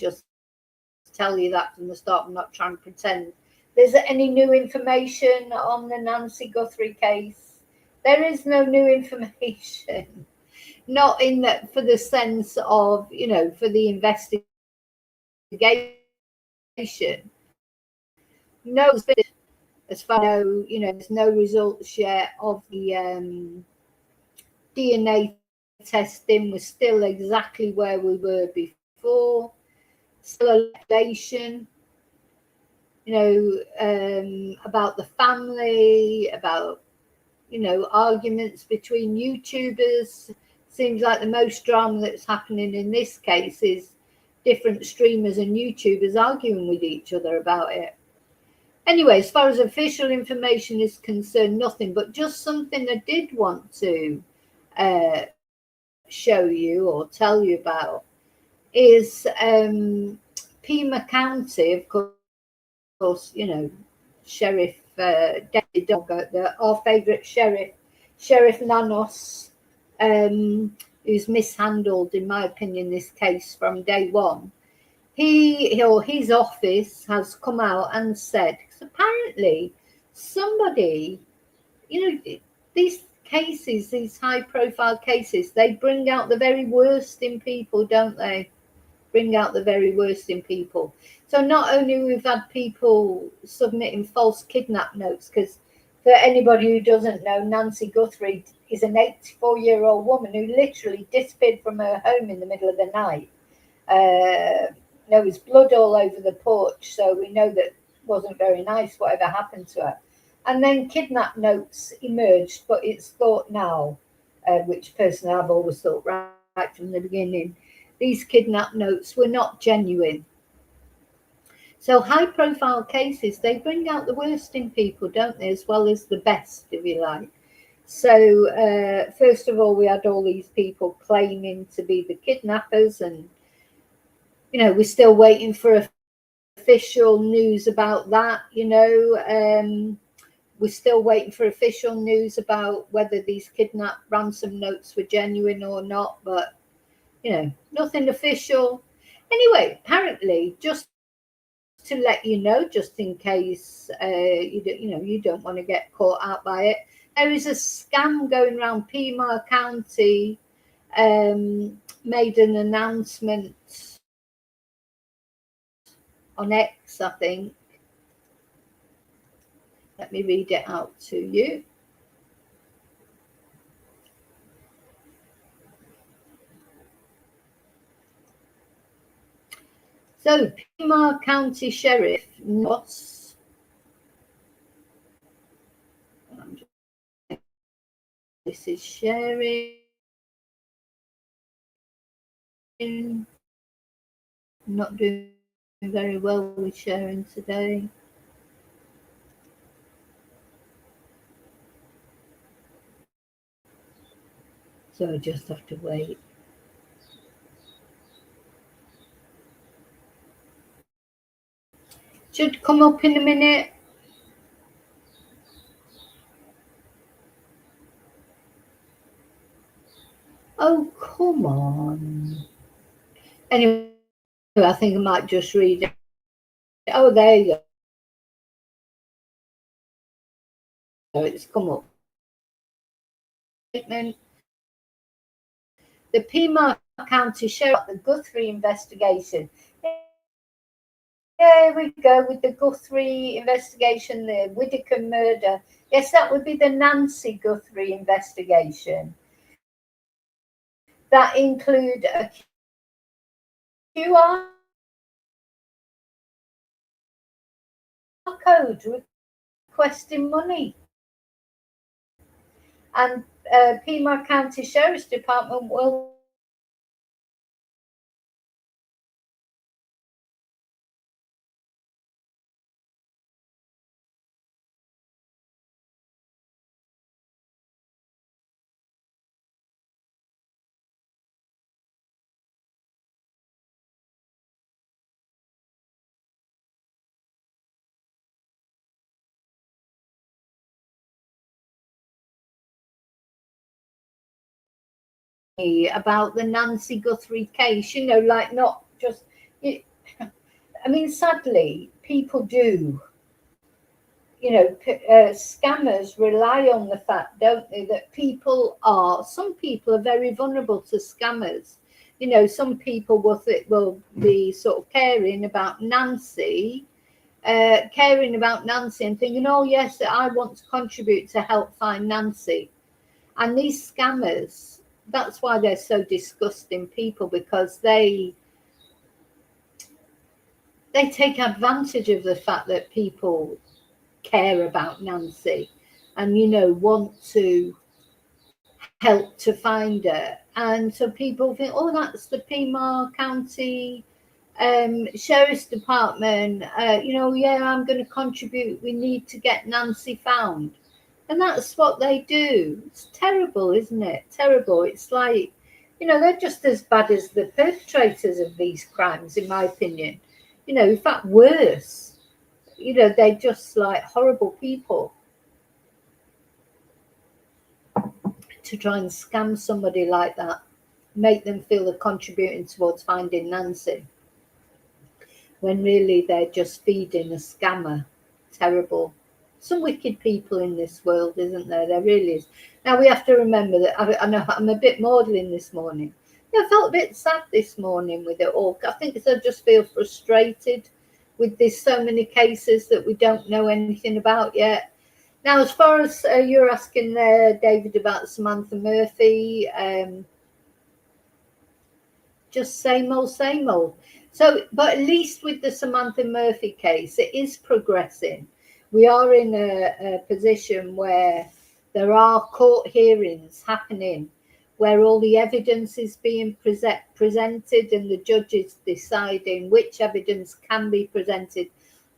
just tell you that from the start. I'm not trying to pretend. There's any new information on the Nancy Guthrie case? There is no new information. Not in that, for the sense of, for the investigation. No, as far as I know, there's no results yet of the DNA testing. We're still exactly where we were before. Still a speculation, about the family, about, arguments between YouTubers. Seems like the most drama that's happening in this case is different streamers and YouTubers arguing with each other about it. Anyway, as far as official information is concerned, nothing, but just something I did want to show you or tell you about is Pima County, of course, Sheriff David Dog, our favourite Sheriff Nanos, who's mishandled, in my opinion, this case from day one. His office has come out and said, because apparently somebody, these cases, these high-profile cases, they bring out the very worst in people, don't they? Bring out the very worst in people. So not only we've had people submitting false kidnap notes, because for anybody who doesn't know, Nancy Guthrie is an 84-year-old woman who literally disappeared from her home in the middle of the night. There was blood all over the porch, so we know that wasn't very nice, whatever happened to her. And then kidnap notes emerged, but it's thought now, which personally I've always thought right from the beginning, these kidnap notes were not genuine. So high-profile cases, they bring out the worst in people, don't they, as well as the best, if you like. So first of all, we had all these people claiming to be the kidnappers, and we're still waiting for official news about that. We're still waiting for official news about whether these kidnap ransom notes were genuine or not, but nothing official. Anyway, apparently, just to let you know, just in case you don't want to get caught out by it, there is a scam going around. Pima County made an announcement on X, I think. Let me read it out to you. So, Pima County Sheriff Noss, this is sharing. Not doing very well with sharing today. So I just have to wait. Should come up in a minute. Oh, come on. Anyway, I think I might just read it. Oh, there you go. It's come up. The Pima County Sheriff, the Guthrie investigation. There we go with the Guthrie investigation, the Whitaker murder. Yes, that would be the Nancy Guthrie investigation. That include a QR code requesting money. And Pima County Sheriff's Department will about the Nancy Guthrie case, like not just sadly, people do. Scammers rely on the fact, don't they, that some people are very vulnerable to scammers. Some people will be sort of caring about Nancy and thinking, oh yes, I want to contribute to help find Nancy. And these scammers, that's why they're so disgusting people, because they take advantage of the fact that people care about Nancy and want to help to find her. And so people think, oh, that's the Pima County Sheriff's Department, yeah, I'm going to contribute, we need to get Nancy found. And that's what they do. It's terrible, isn't it? Terrible. It's like, they're just as bad as the perpetrators of these crimes, in my opinion. In fact, worse. They're just like horrible people. To try and scam somebody like that, make them feel they're contributing towards finding Nancy, when really they're just feeding a scammer. Terrible. Some wicked people in this world, isn't there? There really is. Now we have to remember that I know I'm a bit maudlin this morning. I felt a bit sad this morning with it all. I think I just feel frustrated with this, so many cases that we don't know anything about yet. Now, as far as you're asking there, David, about Samantha Murphy, just same old, same old. So, but at least with the Samantha Murphy case, it is progressing. We are in a position where there are court hearings happening, where all the evidence is being presented and the judge is deciding which evidence can be presented.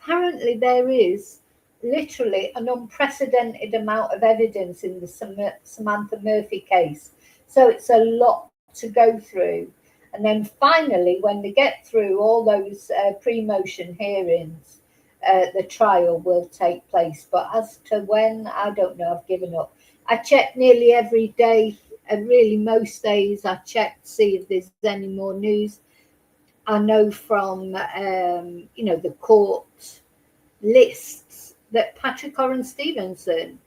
Apparently, there is literally an unprecedented amount of evidence in the Samantha Murphy case. So it's a lot to go through. And then finally, when they get through all those pre-motion hearings, the trial will take place. But as to when, I don't know. I've given up. I check nearly every day, really most days I check to see if there's any more news. I know from, the court lists that Patrick Oren Stevenson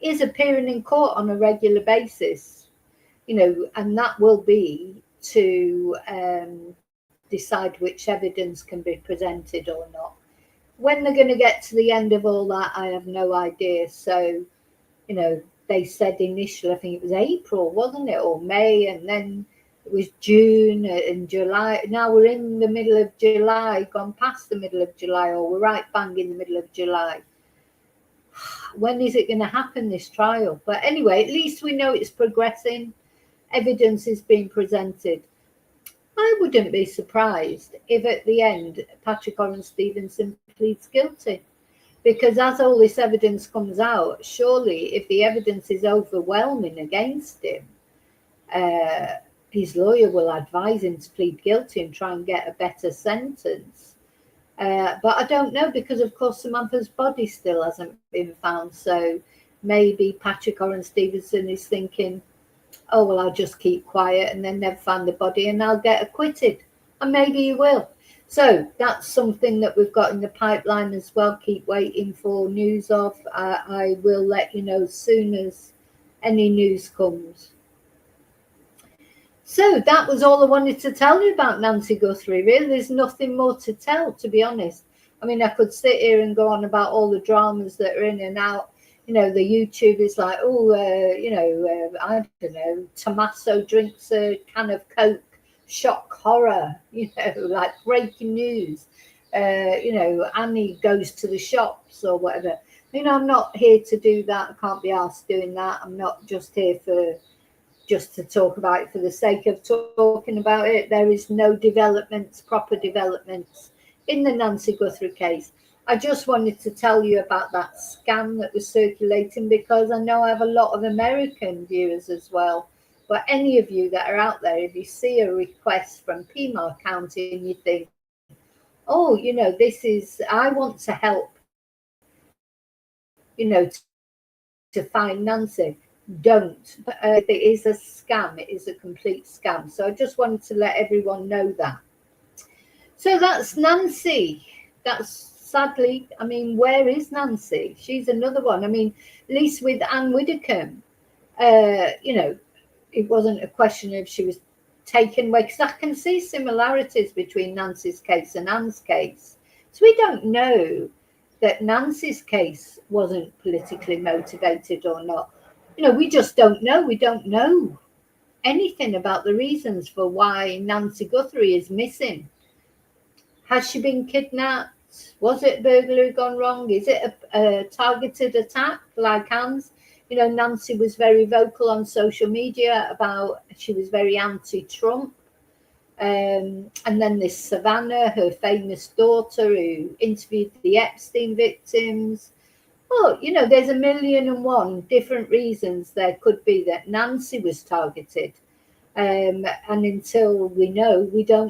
is appearing in court on a regular basis, and that will be to decide which evidence can be presented or not. When they're going to get to the end of all that, I have no idea. So, they said initially, I think it was April, wasn't it, or May, and then it was June and July. Now we're in the middle of July, gone past the middle of July, or we're right bang in the middle of July. When is it going to happen, this trial? But anyway, at least we know it's progressing. Evidence is being presented. I wouldn't be surprised if at the end Patrick Oren Stevenson pleads guilty, because as all this evidence comes out, surely if the evidence is overwhelming against him, his lawyer will advise him to plead guilty and try and get a better sentence. But I don't know, because of course Samantha's body still hasn't been found. So maybe Patrick Oren Stevenson is thinking, oh, well, I'll just keep quiet and then never find the body and I'll get acquitted. And maybe he will. So that's something that we've got in the pipeline as well. Keep waiting for news of. I will let you know as soon as any news comes. So that was all I wanted to tell you about Nancy Guthrie. Really, there's nothing more to tell, to be honest. I mean, I could sit here and go on about all the dramas that are in and out. The YouTube is like, I don't know, Tommaso drinks a can of Coke, shock horror, like breaking news. Annie goes to the shops or whatever. I'm not here to do that. I can't be asked doing that. I'm not just here just to talk about it for the sake of talking about it. There is no proper developments in the Nancy Guthrie case. I just wanted to tell you about that scam that was circulating, because I know I have a lot of American viewers as well. But any of you that are out there, if you see a request from Pima County and you think, oh, I want to help, to find Nancy, don't. It is a scam. It is a complete scam. So I just wanted to let everyone know that. So that's Nancy. that's sadly, I mean, where is Nancy? She's another one. I mean, at least with Anne Widdecombe, you know, it wasn't a question of she was taken away, because I can see similarities between Nancy's case and Anne's case. So we don't know that Nancy's case wasn't politically motivated or not. You know, we just don't know. We don't know anything about the reasons for why Nancy Guthrie is missing. Has she been kidnapped? Was it burglary gone wrong? Is it a targeted attack like Anne's? You know, Nancy was very vocal on social media about she was very anti-Trump. And then this Savannah, her famous daughter, who interviewed the Epstein victims. Well, you know, there's a million and one different reasons there could be that Nancy was targeted. And until we know, we don't